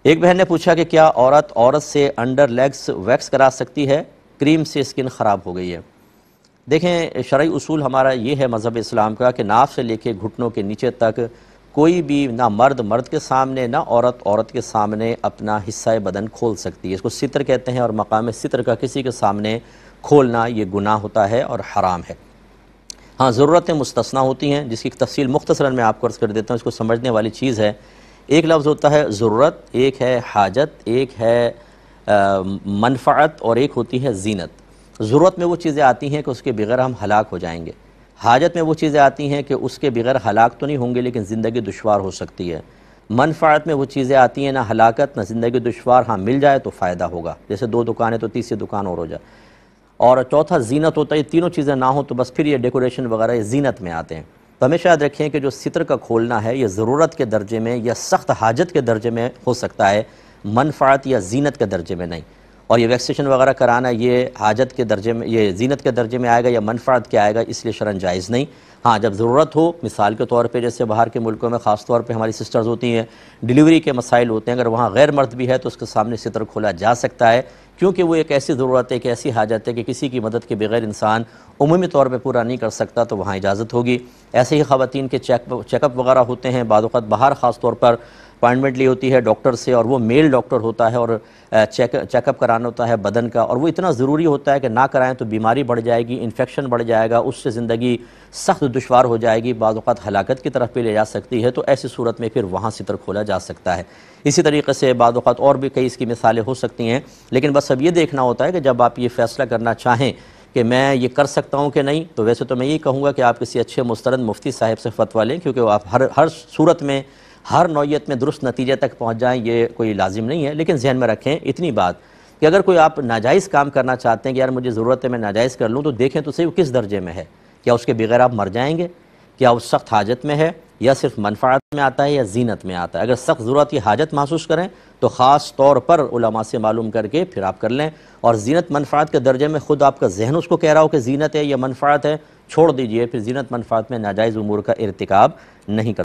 ایک بہن نے پوچھا کہ کیا عورت سے انڈر لیگز ویکس کرا سکتی ہے؟ کریم سے اسکن خراب ہو گئی ہے۔ دیکھیں، شرعی اصول ہمارا یہ ہے مذہب اسلام کا کہ ناف سے لے کے گھٹنوں کے نیچے تک کوئی بھی نہ مرد کے سامنے نہ عورت کے سامنے اپنا حصہ بدن کھول سکتی ہے۔ اس کو ستر کہتے ہیں، اور مقام ستر کا کسی کے سامنے کھولنا یہ گناہ ہوتا ہے اور حرام ہے۔ ہاں، ضرورتیں مستثنیٰ ہوتی ہیں، جس کی تفصیل مختصراً میں آپ کو عرض کر دیتا ہوں۔ اس کو سمجھنے والی چیز ہے، ایک لفظ ہوتا ہے ضرورت، ایک ہے حاجت، ایک ہے منفعت، اور ایک ہوتی ہے زینت۔ ضرورت میں وہ چیزیں آتی ہیں کہ اس کے بغیر ہم ہلاک ہو جائیں گے۔ حاجت میں وہ چیزیں آتی ہیں کہ اس کے بغیر ہلاک تو نہیں ہوں گے لیکن زندگی دشوار ہو سکتی ہے۔ منفعت میں وہ چیزیں آتی ہیں، نہ ہلاکت نہ زندگی دشوار، ہاں مل جائے تو فائدہ ہوگا، جیسے دو دکانیں تو تیسری دکان اور ہو جائے۔ اور چوتھا زینت ہوتا ہے، یہ تینوں چیزیں نہ ہوں تو بس پھر یہ ڈیکوریشن وغیرہ یہ زینت میں آتے ہیں۔ تو ہمیشہ یاد رکھیں کہ جو ستر کا کھولنا ہے یہ ضرورت کے درجے میں یا سخت حاجت کے درجے میں ہو سکتا ہے، منفعت یا زینت کے درجے میں نہیں۔ اور یہ ویکسیشن وغیرہ کرانا یہ حاجت کے درجے میں، یہ زینت کے درجے میں آئے گا یا منفعت کے آئے گا، اس لیے شرعاً جائز نہیں۔ ہاں، جب ضرورت ہو، مثال کے طور پہ جیسے باہر کے ملکوں میں خاص طور پہ ہماری سسٹرز ہوتی ہیں، ڈیلیوری کے مسائل ہوتے ہیں، اگر وہاں غیر مرد بھی ہے تو اس کے سامنے ستر کھولا جا سکتا ہے، کیونکہ وہ ایک ایسی ضرورت ہے، ایک ایسی حاجت ہے کہ کسی کی مدد کے بغیر انسان عمومی طور پہ پورا نہیں کر سکتا، تو وہاں اجازت ہوگی۔ ایسے ہی خواتین کے چیک اپ وغیرہ ہوتے ہیں، بعض اوقات باہر خاص طور پر اپائنٹمنٹ لی ہوتی ہے ڈاکٹر سے، اور وہ میل ڈاکٹر ہوتا ہے، اور چیک اپ کرانا ہوتا ہے بدن کا، اور وہ اتنا ضروری ہوتا ہے کہ نہ کرائیں تو بیماری بڑھ جائے گی، انفیکشن بڑھ جائے گا، اس سے زندگی سخت دشوار ہو جائے گی، بعض اوقات ہلاکت کی طرف بھی لے جا سکتی ہے، تو ایسی صورت میں پھر وہاں ستر کھولا جا سکتا ہے۔ اسی طریقے سے بعض اوقات اور بھی کئی اس کی مثالیں ہو سکتی ہیں، لیکن بس اب یہ دیکھنا ہوتا ہے کہ جب آپ یہ فیصلہ کرنا چاہیں کہ میں یہ کر سکتا ہوں کہ نہیں، تو ویسے تو میں یہ کہوں گا کہ آپ کسی اچھے مستند مفتی صاحب سے فتویٰ لیں، کیونکہ آپ ہر صورت میں ہر نوعیت میں درست نتیجے تک پہنچ جائیں یہ کوئی لازم نہیں ہے، لیکن ذہن میں رکھیں اتنی بات کہ اگر کوئی آپ ناجائز کام کرنا چاہتے ہیں کہ یار مجھے ضرورت ہے میں ناجائز کر لوں، تو دیکھیں تو صحیح وہ کس درجے میں ہے، کیا اس کے بغیر آپ مر جائیں گے، کیا وہ سخت حاجت میں ہے، یا صرف منفعت میں آتا ہے یا زینت میں آتا ہے۔ اگر سخت ضرورت کی حاجت محسوس کریں تو خاص طور پر علماء سے معلوم کر کے پھر آپ کر لیں، اور زینت منفعت کے درجے میں خود آپ کا ذہن اس کو کہہ رہا ہو کہ زینت ہے یا منفعت ہے، چھوڑ دیجئے، پھر زینت منفعت میں ناجائز امور کا ارتکاب نہیں کریں۔